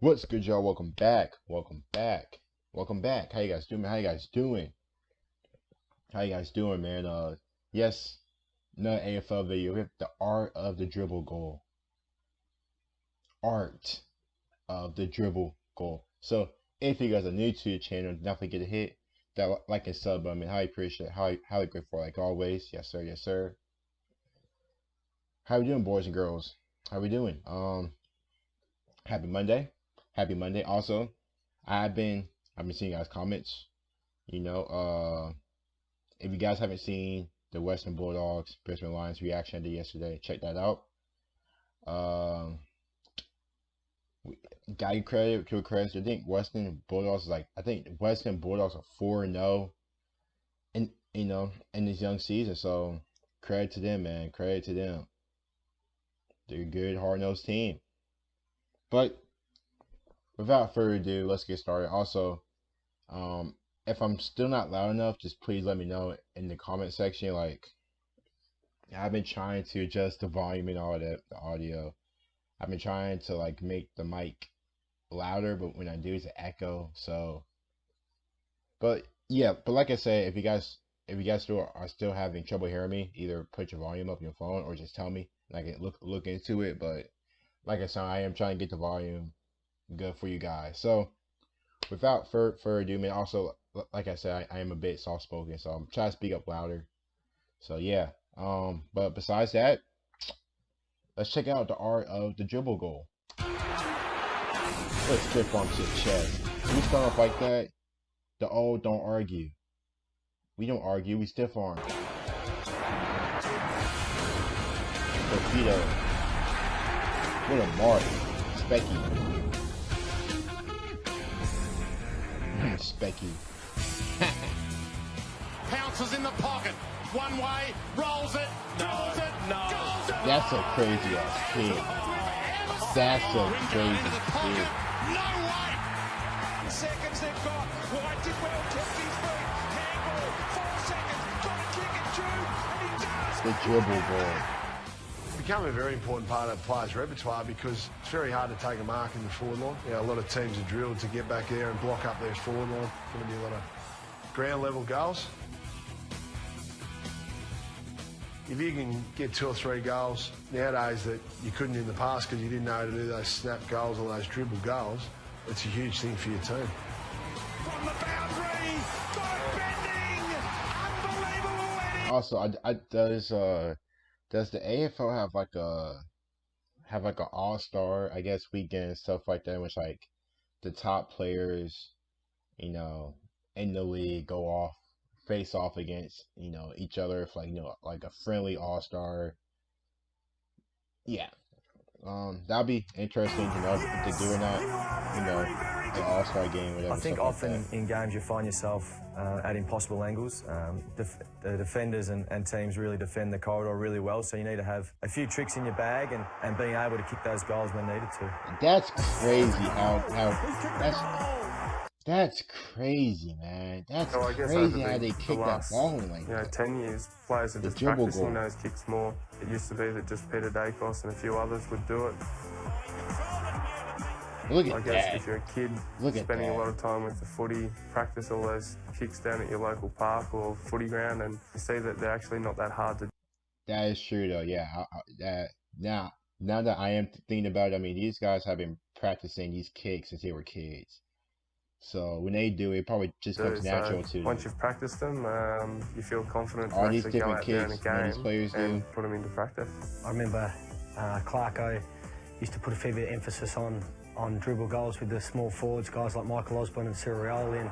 What's good, y'all? Welcome back. Welcome back. Welcome back. How you guys doing? How you guys doing? How you guys doing, man? Yes, another AFL video. We have the art of the dribble goal. Art of the dribble goal. So, if you guys are new to the channel, definitely get a hit that like and sub button. Highly appreciate it. Highly grateful, like always. Yes, sir. Yes, sir. How we doing, boys and girls? How we doing? Happy Monday. Happy Monday. Also, I've been seeing you guys comments. If you guys haven't seen the Western Bulldogs Brisbane Lions reaction I did yesterday, check that out. Got you credit to a credit. I think Western Bulldogs are 4-0 in this young season. So credit to them, man. Credit to them. They're a good, hard-nosed team. But without further ado, let's get started. Also, if I'm still not loud enough, just please let me know in the comment section. Like, I've been trying to adjust the volume and all that, the audio. I've been trying to make the mic louder, but when I do, it's an echo. So, but yeah, but like I said, if you guys are still having trouble hearing me, either put your volume up on your phone or just tell me, and I can look into it. But like I said, I am trying to get the volume good for you guys. So, without further ado, man. Also, like I said, I am a bit soft spoken, so I'm trying to speak up louder. So yeah. But besides that, let's check out the art of the dribble goal. Let's stiff arm to the chest. When we start off like that, the old don't argue. We don't argue, we stiff arm. Torpedo. What a mark. Specky. Specky. Pounces in the pocket. One way, rolls it, goes it, goes it. That's a crazy ass kid. That's a crazy kid. No way. Seconds they've got. White did well, kept his feet. Handball, 4 seconds, got to kick it through, and he does. The dribble goal. It's become a very important part of the players' repertoire because it's very hard to take a mark in the forward line. A lot of teams are drilled to get back there and block up their forward line. Going to be a lot of ground level goals. If you can get 2 or 3 goals nowadays that you couldn't in the past because you didn't know how to do those snap goals or those dribble goals, it's a huge thing for your team. From the boundary, got it bending, unbelievable heading. Also, does the AFL have an all-star, I guess, weekend and stuff like that, in which the top players, in the league face off against each other, if like a friendly all-star. Yeah, that'll be interesting to know if they do or not. The all-star game, whatever. I think often in games you find yourself at impossible angles. The defenders and teams really defend the corridor really well, so you need to have a few tricks in your bag and being able to kick those goals when needed to. That's crazy that's crazy, man. That's crazy how they kick that ball like that. 10 years, players are just practicing those kicks more. It used to be that just Peter Dacos and a few others would do it. Look at I guess that. if you're a kid spending a lot of time with the footy, practice all those kicks down at your local park or footy ground, and you see that they're actually not that hard to do. That is true, though. Yeah, now that I am thinking about it, these guys have been practicing these kicks since they were kids. So when they do, it probably just comes natural to them. Once you've practiced them, you feel confident to all these actually go different out there in a kicks that these game players and do. put them into practice. I remember Clarko used to put a fair bit of emphasis on dribble goals with the small forwards, guys like Michael Osborne and Cyril Rioli,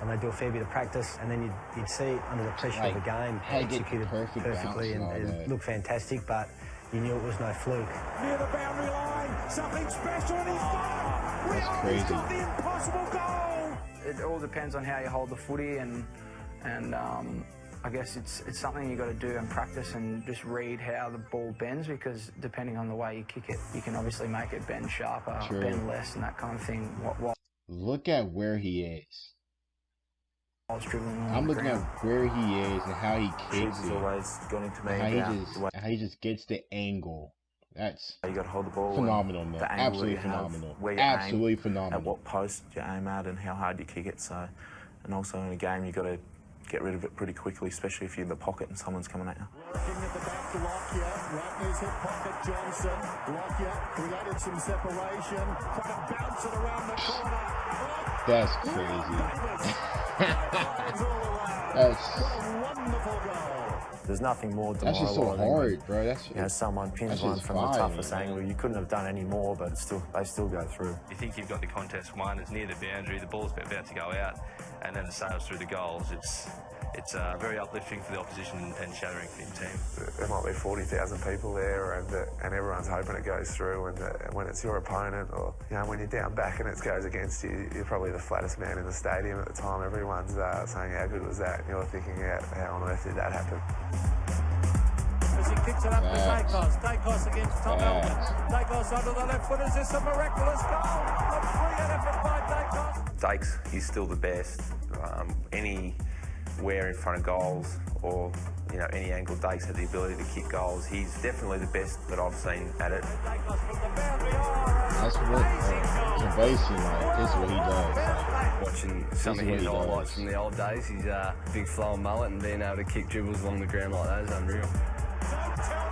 and they do a fair bit of practice, and then you'd see it under the pressure of the game, executed perfectly, and it looked fantastic, but you knew it was no fluke. Near the boundary line, something special, and he's done. That's crazy. Got the impossible goal. It all depends on how you hold the footy, and I guess it's something you got to do and practice and just read how the ball bends, because depending on the way you kick it, you can obviously make it bend sharper, bend less, and that kind of thing. Look at where he is. I'm looking at at where he is and how he kicks it. Always gone into me and how he just gets the angle That's You got to hold the ball. phenomenal, man. The angle Absolutely that you have, phenomenal. where you Absolutely aim, phenomenal. at what post you aim at, and how hard you kick it. So, and also in a game, you got to get rid of it pretty quickly, especially if you're in the pocket and someone's coming at you. Working at the back to Lockyer. Right in his hip pocket, Johnson. Lockyer created some separation. Trying to bounce it around the corner. That's crazy. That's Wonderful goal. There's nothing more that's just so demoralising hard, bro. That's you know, someone pins that's one just from the fine, toughest man. angle. You couldn't have done any more, but they still go through. You think you've got the contest won, it's near the boundary, the ball's about to go out, and then it sails through the goals. It's very uplifting for the opposition and shattering for your team. There might be 40,000 people there, and everyone's hoping it goes through. And when it's your opponent, or when you're down back and it goes against you, you're probably the flattest man in the stadium at the time. Everyone's saying, "How good was that?" And you're thinking, "How on earth did that happen?" As he kicks it up to Dacos. Dacos against Tom Elton. Dacos under the left foot. Is this a miraculous goal? A brilliant effort by Dacos. Dakes, he's still the best. Anywhere in front of goals, or any angle, Dakes had the ability to kick goals. He's definitely the best that I've seen at it. That's what basically, like, this is what he does. Like, watching some of his highlights from the old days, he's a big flowing mullet, and being able to kick dribbles along the ground like that is unreal.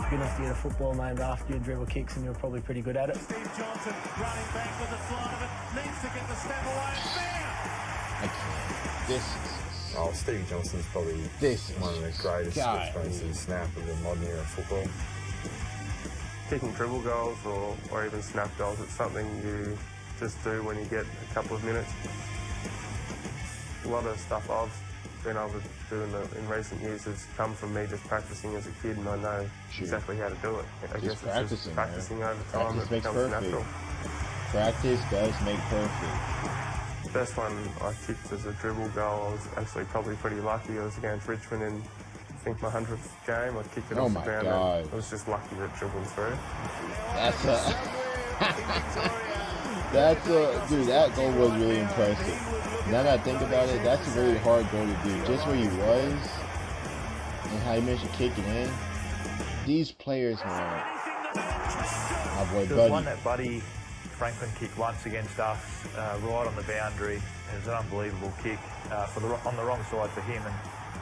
Good enough to get a football named after you, dribble kicks, and you're probably pretty good at it. Steve Johnson running back with the slide of it, needs to get the step away. this is Steve Johnson's probably one of the greatest exponents snap of the modern era of football. Kicking dribble goals or even snap goals, it's something you just do when you get a couple of minutes. A lot of stuff I've been able to do in recent years has come from me just practicing as a kid, and I know exactly how to do it. I guess it's just practicing over time. Practice makes becomes perfect. natural. Practice does make perfect. The best one I kicked as a dribble goal, I was actually probably pretty lucky. I was against Richmond in, I think, my 100th game. I kicked it off the ground. I was just lucky that dribbled through. Dude, that goal was really impressive. Now that I think about it, that's a very hard goal to do. Just where he was and how he managed to kick it in. These players, man. My boy There was one that Buddy Franklin kicked once against us, right on the boundary. It was an unbelievable kick on the wrong side for him,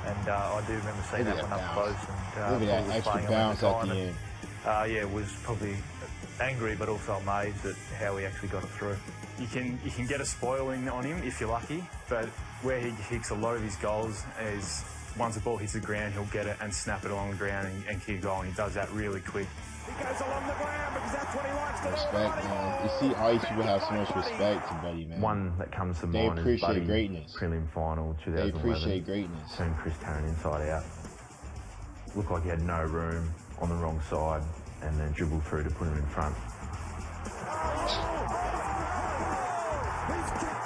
and I do remember seeing that one up close. And look at that extra bounce at the end. Yeah, was probably angry, but also amazed at how he actually got it through. You can get a spoiling on him if you're lucky, but where he kicks a lot of his goals is once the ball hits the ground, he'll get it and snap it along the ground and kick a goal, and he does that really quick. He goes along the ground because that's what he likes to do. Respect, man. You see, all these people have so much respect to Buddy, man. One that comes to they mind appreciate is Buddy greatness. Prelim final 2011. They appreciate greatness. Turned Chris Tarrant inside out. Looked like he had no room on the wrong side, and then dribbled through to put him in front.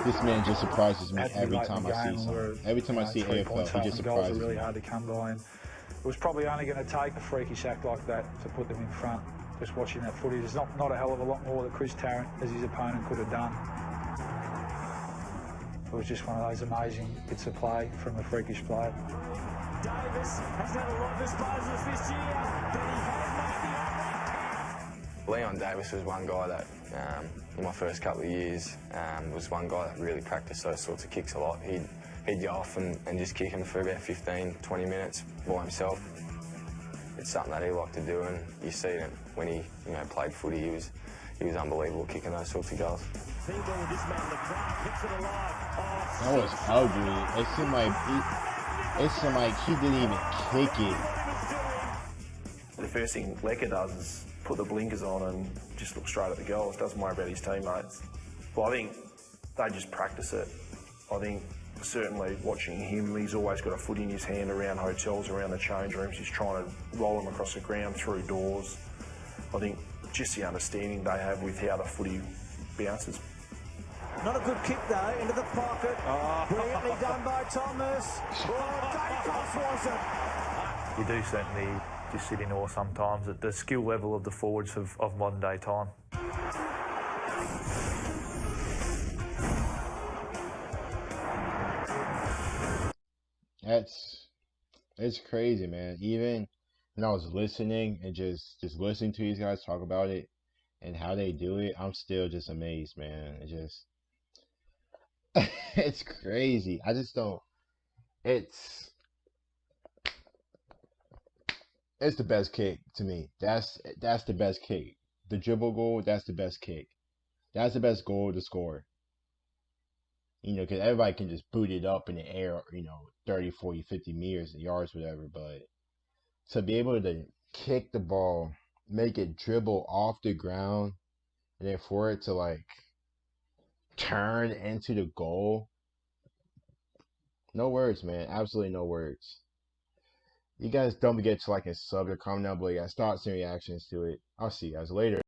This man just surprises me every time I see something. Every time I see AFL, he just surprises me. Really hard to come by, and it was probably only going to take a freakish act like that to put them in front. Just watching that footage, there's not a hell of a lot more that Chris Tarrant, as his opponent, could have done. It was just one of those amazing bits of play from a freakish player. Davis has had a lot of disposals this year, but he has made the Leon Davis was one guy that, in my first couple of years, was one guy that really practiced those sorts of kicks a lot. He'd go off and just kick him for about 15, 20 minutes by himself. It's something that he liked to do, and you see it when he played footy. He was unbelievable kicking those sorts of goals. That was ugly. It seemed like he didn't even kick it. The first thing Lecker does is put the blinkers on and just look straight at the goals. Doesn't worry about his teammates. But I think they just practice it. I think certainly watching him, he's always got a foot in his hand around hotels, around the change rooms. He's trying to roll them across the ground, through doors. I think just the understanding they have with how the footy bounces. Not a good kick though, into the pocket. Brilliantly done by Thomas. Dacos was it. You do certainly just sit in awe sometimes at the skill level of the forwards of modern day time. It's crazy, man. Even And I was listening and just listening to these guys talk about it and how they do it. I'm still just amazed, man. It just it's crazy. I just don't. It's the best kick to me. That's the best kick. The dribble goal. That's the best kick. That's the best goal to score. Because everybody can just boot it up in the air, 30, 40, 50 meters, yards, whatever. But to be able to kick the ball, make it dribble off the ground, and then for it to like turn into the goal. No words, man. Absolutely no words. You guys don't forget to like and sub or comment down below. You guys thoughts and reactions to it. I'll see you guys later.